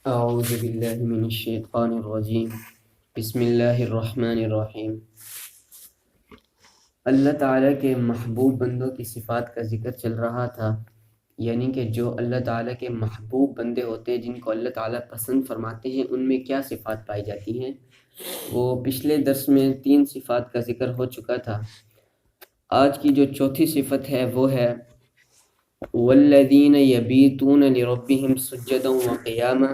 اعوذ باللہ من الشیطان الرجیم بسم اللہ الرحمن الرحیم۔ اللہ تعالیٰ کے محبوب بندوں کی صفات کا ذکر چل رہا تھا، یعنی کہ جو اللہ تعالیٰ کے محبوب بندے ہوتے ہیں، جن کو اللہ تعالیٰ پسند فرماتے ہیں، ان میں کیا صفات پائی جاتی ہیں۔ وہ پچھلے درس میں 3 صفات کا ذکر ہو چکا تھا۔ آج کی جو چوتھی صفت ہے وہ ہے والذین یبیتون لربہم سجدا وقیاما،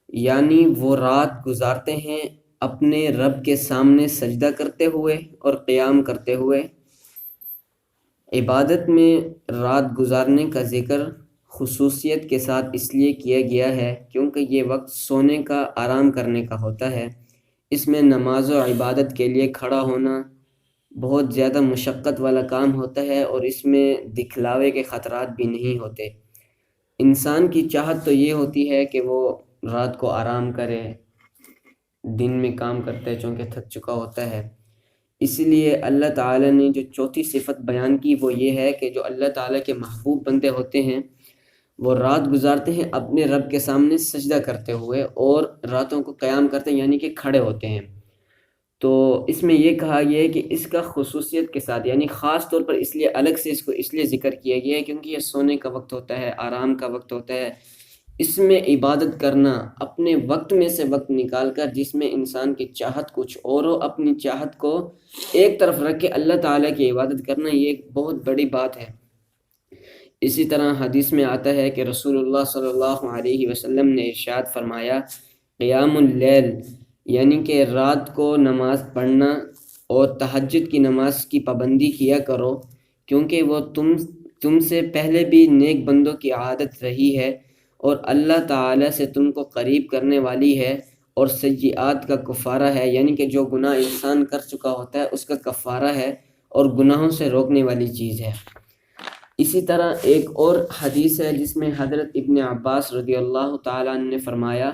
یعنی وہ رات گزارتے ہیں اپنے رب کے سامنے سجدہ کرتے ہوئے اور قیام کرتے ہوئے۔ عبادت میں رات گزارنے کا ذکر خصوصیت کے ساتھ اس لیے کیا گیا ہے کیونکہ یہ وقت سونے کا، آرام کرنے کا ہوتا ہے۔ اس میں نماز و عبادت کے لیے کھڑا ہونا بہت زیادہ مشقت والا کام ہوتا ہے، اور اس میں دکھلاوے کے خطرات بھی نہیں ہوتے۔ انسان کی چاہت تو یہ ہوتی ہے کہ وہ رات کو آرام کرے، دن میں کام کرتے چونکہ تھک چکا ہوتا ہے۔ اسی لیے اللہ تعالیٰ نے جو چوتھی صفت بیان کی وہ یہ ہے کہ جو اللہ تعالیٰ کے محبوب بندے ہوتے ہیں وہ رات گزارتے ہیں اپنے رب کے سامنے سجدہ کرتے ہوئے، اور راتوں کو قیام کرتے ہیں یعنی کہ کھڑے ہوتے ہیں۔ تو اس میں یہ کہا گیا ہے کہ اس کا خصوصیت کے ساتھ، یعنی خاص طور پر اس لیے الگ سے اس کو اس لیے ذکر کیا گیا ہے کیونکہ یہ سونے کا وقت ہوتا ہے، آرام کا وقت ہوتا ہے۔ اس میں عبادت کرنا، اپنے وقت میں سے وقت نکال کر جس میں انسان کی چاہت کچھ اور ہو، اپنی چاہت کو ایک طرف رکھ کے اللہ تعالیٰ کی عبادت کرنا، یہ ایک بہت بڑی بات ہے۔ اسی طرح حدیث میں آتا ہے کہ رسول اللہ صلی اللہ علیہ وسلم نے ارشاد فرمایا قیام اللیل، یعنی کہ رات کو نماز پڑھنا اور تہجد کی نماز کی پابندی کیا کرو، کیونکہ وہ تم سے پہلے بھی نیک بندوں کی عادت رہی ہے، اور اللہ تعالیٰ سے تم کو قریب کرنے والی ہے، اور سیئات کا کفارہ ہے، یعنی کہ جو گناہ انسان کر چکا ہوتا ہے اس کا کفارہ ہے، اور گناہوں سے روکنے والی چیز ہے۔ اسی طرح ایک اور حدیث ہے جس میں حضرت ابن عباس رضی اللہ تعالیٰ عنہ نے فرمایا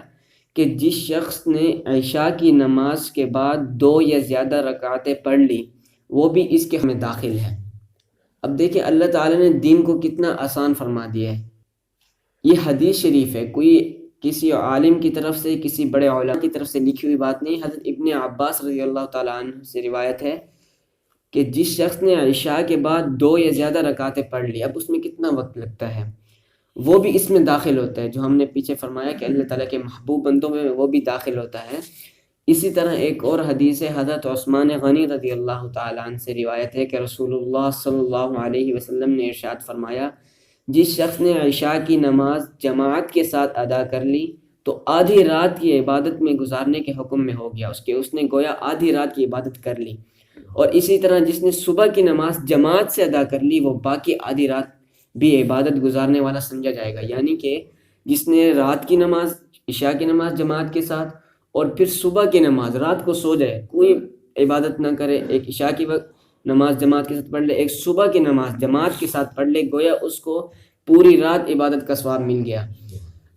کہ جس شخص نے عشاء کی نماز کے بعد 2 یا زیادہ رکعتیں پڑھ لی وہ بھی اس کے میں داخل ہے۔ اب دیکھیں اللہ تعالیٰ نے دین کو کتنا آسان فرما دیا ہے۔ یہ حدیث شریف ہے، کوئی کسی عالم کی طرف سے، کسی بڑے علماء کی طرف سے لکھی ہوئی بات نہیں۔ حضرت ابن عباس رضی اللہ تعالیٰ عنہ سے روایت ہے کہ جس شخص نے عشاء کے بعد 2 یا زیادہ رکعتیں پڑھ لی، اب اس میں کتنا وقت لگتا ہے، وہ بھی اس میں داخل ہوتا ہے، جو ہم نے پیچھے فرمایا کہ اللہ تعالیٰ کے محبوب بندوں میں وہ بھی داخل ہوتا ہے۔ اسی طرح ایک اور حدیث ہے، حضرت عثمان غنی رضی اللہ تعالیٰ عنہ سے روایت ہے کہ رسول اللہ صلی اللہ علیہ وسلم نے ارشاد فرمایا جس شخص نے عشاء کی نماز جماعت کے ساتھ ادا کر لی تو آدھی رات کی عبادت میں گزارنے کے حکم میں ہو گیا، اس نے گویا آدھی رات کی عبادت کر لی۔ اور اسی طرح جس نے صبح کی نماز جماعت سے ادا کر لی وہ باقی آدھی رات بھی عبادت گزارنے والا سمجھا جائے گا، یعنی کہ جس نے رات کی نماز، عشاء کی نماز جماعت کے ساتھ، اور پھر صبح کی نماز، رات کو سو جائے، کوئی عبادت نہ کرے، ایک عشاء کی وقت نماز جماعت کے ساتھ پڑھ لے، ایک صبح کی نماز جماعت کے ساتھ پڑھ لے، گویا اس کو پوری رات عبادت کا ثواب مل گیا۔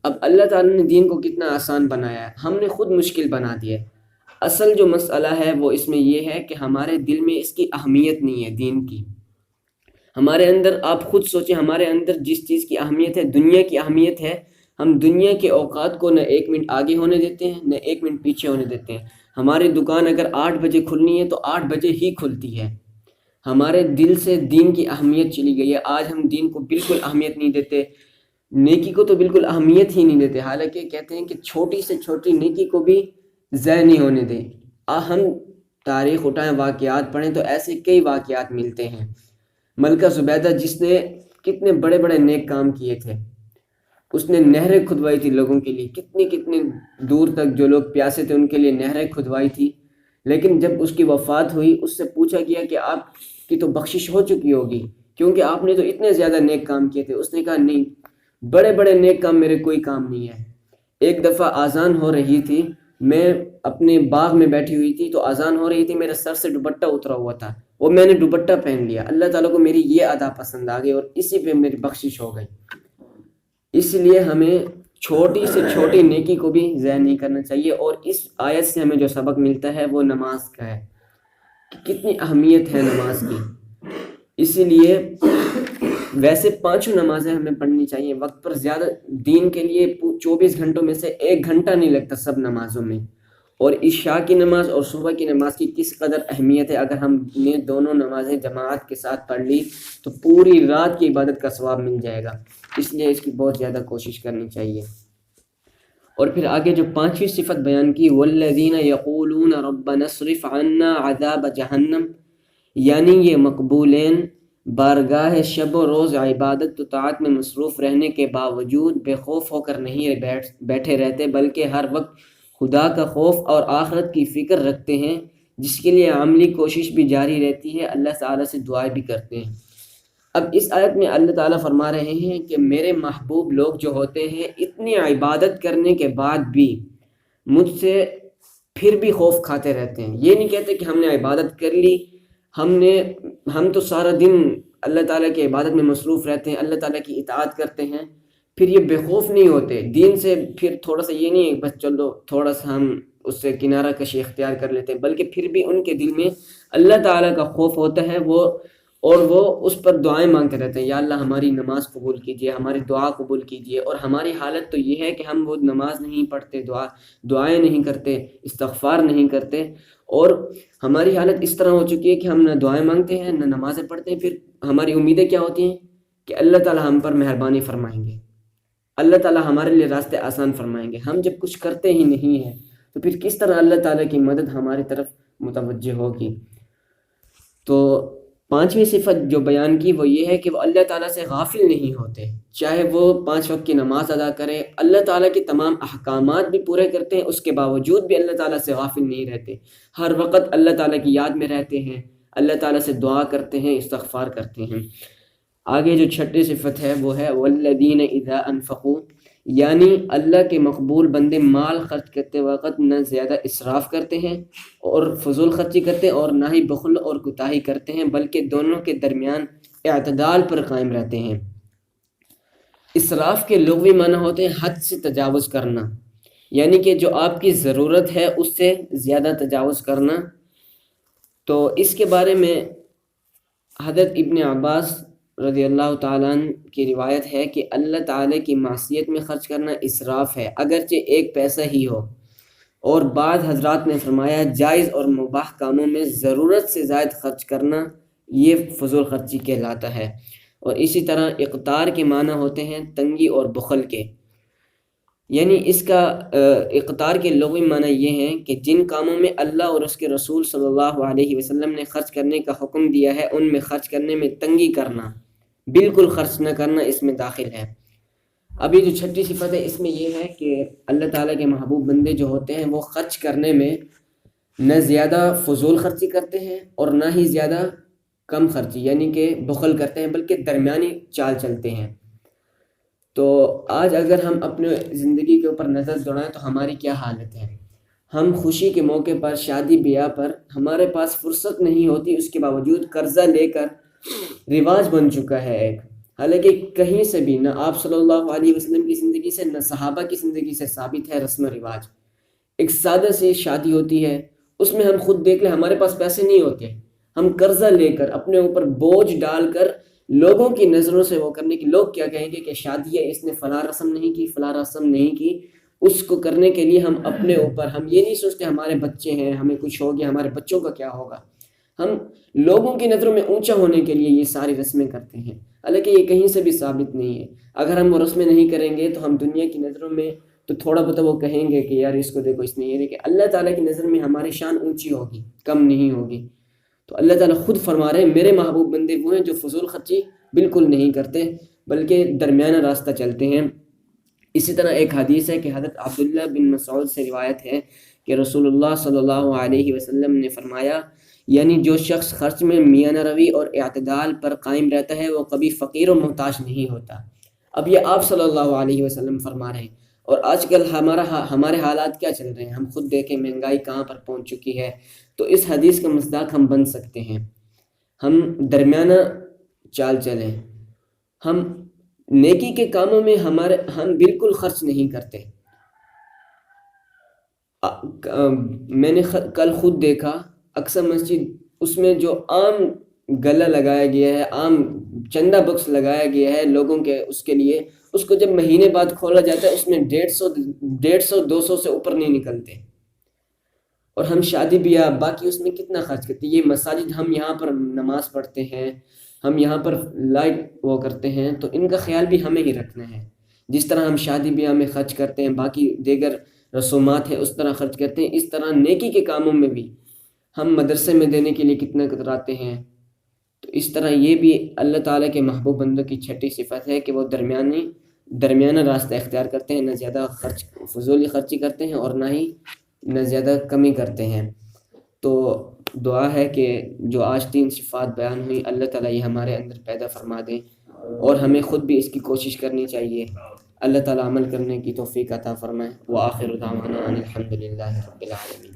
اب اللہ تعالیٰ نے دین کو کتنا آسان بنایا ہے، ہم نے خود مشکل بنا دیا ہے۔ اصل جو مسئلہ ہے وہ اس میں یہ ہے کہ ہمارے دل میں اس کی اہمیت نہیں ہے دین کی۔ ہمارے اندر، آپ خود سوچیں، ہمارے اندر جس چیز کی اہمیت ہے، دنیا کی اہمیت ہے، ہم دنیا کے اوقات کو نہ 1 منٹ آگے ہونے دیتے ہیں نہ 1 منٹ پیچھے ہونے دیتے ہیں۔ ہماری دکان اگر 8 بجے کھلنی ہے تو 8 بجے ہی کھلتی ہے۔ ہمارے دل سے دین کی اہمیت چلی گئی ہے، آج ہم دین کو بالکل اہمیت نہیں دیتے، نیکی کو تو بالکل اہمیت ہی نہیں دیتے، حالانکہ کہتے ہیں کہ چھوٹی سے چھوٹی نیکی کو بھی ضائع نہیں ہونے دیں۔ ہم تاریخ اٹھائیں، واقعات پڑھیں تو ایسے کئی واقعات ملتے ہیں۔ ملکہ زبیدہ جس نے کتنے بڑے بڑے نیک کام کیے تھے، اس نے نہریں کھدوائی تھی لوگوں کے لیے، کتنے دور تک جو لوگ پیاسے تھے ان کے لیے نہریں کھدوائی تھی، لیکن جب اس کی وفات ہوئی اس سے پوچھا گیا کہ آپ کی تو بخشش ہو چکی ہوگی کیونکہ آپ نے تو اتنے زیادہ نیک کام کیے تھے۔ اس نے کہا نہیں، بڑے بڑے نیک کام میرے کوئی کام نہیں ہے۔ ایک دفعہ اذان ہو رہی تھی، میں اپنے باغ میں بیٹھی ہوئی تھی تو اذان ہو رہی تھی، میرے سر سے دوپٹہ اترا ہوا تھا، وہ میں نے دوپٹہ پہن لیا، اللہ تعالیٰ کو میری یہ ادا پسند آ گئی اور اسی پہ میری بخشش ہو گئی۔ اس لیے ہمیں چھوٹی سے چھوٹی نیکی کو بھی ضائع نہیں کرنا چاہیے، اور اس آیت سے ہمیں جو سبق ملتا ہے وہ نماز کا ہے کہ کتنی اہمیت ہے نماز کی۔ اسی لیے ویسے پانچوں نمازیں ہمیں پڑھنی چاہیے وقت پر، زیادہ دین کے لیے 24 گھنٹوں میں سے 1 گھنٹہ نہیں لگتا سب نمازوں میں. اور عشاء کی نماز اور صبح کی نماز کی کس قدر اہمیت ہے، اگر ہم نے دونوں نمازیں جماعت کے ساتھ پڑھ لی تو پوری رات کی عبادت کا ثواب مل جائے گا. اس لیے اس کی بہت زیادہ کوشش کرنی چاہیے. اور پھر آگے جو 5ویں صفت بیان کی، والذین یقولون ربنا اصرف عنا عذاب جہنم، یعنی یہ مقبولین بارگاہ شب و روز عبادت و طاعت میں مصروف رہنے کے باوجود بے خوف ہو کر نہیں بیٹھے رہتے، بلکہ ہر وقت خدا کا خوف اور آخرت کی فکر رکھتے ہیں، جس کے لیے عملی کوشش بھی جاری رہتی ہے، اللہ تعالیٰ سے دعائیں بھی کرتے ہیں. اب اس آیت میں اللہ تعالیٰ فرما رہے ہیں کہ میرے محبوب لوگ جو ہوتے ہیں اتنی عبادت کرنے کے بعد بھی مجھ سے پھر بھی خوف کھاتے رہتے ہیں. یہ نہیں کہتے کہ ہم نے عبادت کر لی، ہم تو سارا دن اللہ تعالیٰ کی عبادت میں مصروف رہتے ہیں، اللہ تعالیٰ کی اطاعت کرتے ہیں، پھر یہ بے خوف نہیں ہوتے دین سے. پھر تھوڑا سا یہ نہیں ہے بس چلو تھوڑا سا ہم اس سے کنارہ کشی اختیار کر لیتے ہیں، بلکہ پھر بھی ان کے دل میں اللہ تعالیٰ کا خوف ہوتا ہے، وہ اس پر دعائیں مانگتے رہتے ہیں، یا اللہ ہماری نماز قبول کیجیے، ہماری دعا قبول کیجیے. اور ہماری حالت تو یہ ہے کہ ہم وہ نماز نہیں پڑھتے، دعائیں نہیں کرتے، استغفار نہیں کرتے، اور ہماری حالت اس طرح ہو چکی ہے کہ ہم نہ دعائیں مانگتے ہیں نہ نمازیں پڑھتے ہیں. پھر ہماری امیدیں کیا ہوتی ہیں کہ اللہ تعالیٰ ہم پر مہربانی فرمائیں گے، اللہ تعالیٰ ہمارے لیے راستے آسان فرمائیں گے. ہم جب کچھ کرتے ہی نہیں ہیں تو پھر کس طرح اللہ تعالیٰ کی مدد ہماری طرف متوجہ ہوگی. تو 5ویں صفت جو بیان کی وہ یہ ہے کہ وہ اللہ تعالیٰ سے غافل نہیں ہوتے، چاہے وہ 5 وقت کی نماز ادا کرے، اللہ تعالیٰ کے تمام احکامات بھی پورے کرتے ہیں، اس کے باوجود بھی اللہ تعالیٰ سے غافل نہیں رہتے، ہر وقت اللہ تعالیٰ کی یاد میں رہتے ہیں، اللہ تعالیٰ سے دعا کرتے ہیں، استغفار کرتے ہیں. آگے جو 6ٹھی صفت ہے وہ ہے والذین اذا انفقوا، یعنی اللہ کے مقبول بندے مال خرچ کرتے وقت نہ زیادہ اسراف کرتے ہیں اور فضول خرچی کرتے ہیں، اور نہ ہی بخل اور کوتاہی کرتے ہیں، بلکہ دونوں کے درمیان اعتدال پر قائم رہتے ہیں. اسراف کے لغوی معنی ہوتے ہیں حد سے تجاوز کرنا، یعنی کہ جو آپ کی ضرورت ہے اس سے زیادہ تجاوز کرنا. تو اس کے بارے میں حضرت ابن عباس رضی اللہ تعالیٰ عنہ کی روایت ہے کہ اللہ تعالیٰ کی معصیت میں خرچ کرنا اسراف ہے، اگرچہ 1 پیسہ ہی ہو. اور بعض حضرات نے فرمایا جائز اور مباح کاموں میں ضرورت سے زائد خرچ کرنا یہ فضول خرچی کہلاتا ہے. اور اسی طرح اقتار کے معنی ہوتے ہیں تنگی اور بخل کے، یعنی اس کا اقتار کے لغوی معنی یہ ہیں کہ جن کاموں میں اللہ اور اس کے رسول صلی اللہ علیہ وسلم نے خرچ کرنے کا حکم دیا ہے ان میں خرچ کرنے میں تنگی کرنا، بالکل خرچ نہ کرنا اس میں داخل ہے. ابھی جو 6ٹھی صفت ہے اس میں یہ ہے کہ اللہ تعالیٰ کے محبوب بندے جو ہوتے ہیں وہ خرچ کرنے میں نہ زیادہ فضول خرچی کرتے ہیں اور نہ ہی زیادہ کم خرچی یعنی کہ بخل کرتے ہیں، بلکہ درمیانی چال چلتے ہیں. تو آج اگر ہم اپنے زندگی کے اوپر نظر دوڑائیں تو ہماری کیا حالت ہے. ہم خوشی کے موقع پر، شادی بیاہ پر ہمارے پاس فرصت نہیں ہوتی، اس کے باوجود قرضہ لے کر رواج بن چکا ہے ایک، حالانکہ کہیں سے بھی نہ آپ صلی اللہ علیہ وسلم کی زندگی سے نہ صحابہ کی زندگی سے ثابت ہے رسم و رواج. ایک سادہ سی شادی ہوتی ہے، اس میں ہم خود دیکھ لیں ہمارے پاس پیسے نہیں ہوتے، ہم قرضہ لے کر اپنے اوپر بوجھ ڈال کر لوگوں کی نظروں سے وہ کرنے کی، لوگ کیا کہیں گے کہ شادی ہے اس نے فلاں رسم نہیں کی، فلاں رسم نہیں کی، اس کو کرنے کے لیے ہم اپنے اوپر، ہم یہ نہیں سوچتے ہمارے بچے ہیں ہمیں کچھ ہو گیا ہمارے بچوں کا کیا ہوگا، ہم لوگوں کی نظروں میں اونچا ہونے کے لیے یہ ساری رسمیں کرتے ہیں، حالانکہ یہ کہیں سے بھی ثابت نہیں ہے. اگر ہم وہ رسمیں نہیں کریں گے تو ہم دنیا کی نظروں میں تو تھوڑا بہت وہ کہیں گے کہ یار اس کو دیکھو اس نے یہ، کہ اللہ تعالیٰ کی نظر میں ہماری شان اونچی ہوگی، کم نہیں ہوگی. تو اللہ تعالیٰ خود فرما رہے ہیں میرے محبوب بندے وہ ہیں جو فضول خرچی بالکل نہیں کرتے بلکہ درمیانہ راستہ چلتے ہیں. اسی طرح ایک حدیث ہے کہ حضرت عبداللہ بن مسعود سے روایت ہے کہ رسول اللہ صلی اللہ علیہ وسلم نے فرمایا، یعنی جو شخص خرچ میں میانہ روی اور اعتدال پر قائم رہتا ہے وہ کبھی فقیر و محتاج نہیں ہوتا. اب یہ آپ صلی اللہ علیہ وسلم فرما رہے ہیں، اور آج کل ہمارے حالات کیا چل رہے ہیں ہم خود دیکھیں، مہنگائی کہاں پر پہنچ چکی ہے. تو اس حدیث کا مصداق ہم بن سکتے ہیں، ہم درمیانہ چال چلیں، ہم نیکی کے کاموں میں ہم بالکل خرچ نہیں کرتے. میں نے کل خود دیکھا اکثر مسجد، اس میں جو عام گلہ لگایا گیا ہے، عام چندہ بکس لگایا گیا ہے لوگوں کے اس کے لیے، اس کو جب مہینے بعد کھولا جاتا ہے اس میں 150 200 سے اوپر نہیں نکلتے، اور ہم شادی بیاہ باقی اس میں کتنا خرچ کرتے ہیں۔ یہ مساجد ہم یہاں پر نماز پڑھتے ہیں، ہم یہاں پر لائٹ وہ کرتے ہیں، تو ان کا خیال بھی ہمیں ہی رکھنا ہے۔ جس طرح ہم شادی بیاہ میں خرچ کرتے ہیں، باقی دیگر رسومات ہیں اس طرح خرچ کرتے ہیں، اس طرح نیکی کے کاموں میں بھی ہم مدرسے میں دینے کے لیے کتنا کتراتے ہیں۔ تو اس طرح یہ بھی اللہ تعالیٰ کے محبوب بندوں کی چھٹی صفت ہے کہ وہ درمیانہ راستہ اختیار کرتے ہیں، نہ زیادہ فضولی خرچی کرتے ہیں اور نہ زیادہ کمی کرتے ہیں۔ تو دعا ہے کہ جو آج 3 صفات بیان ہوئی اللہ تعالیٰ یہ ہمارے اندر پیدا فرما دیں، اور ہمیں خود بھی اس کی کوشش کرنی چاہیے۔ اللہ تعالیٰ عمل کرنے کی توفیق عطا فرمائے۔ وآخر دعوانا ان الحمد للہ رب العالمین۔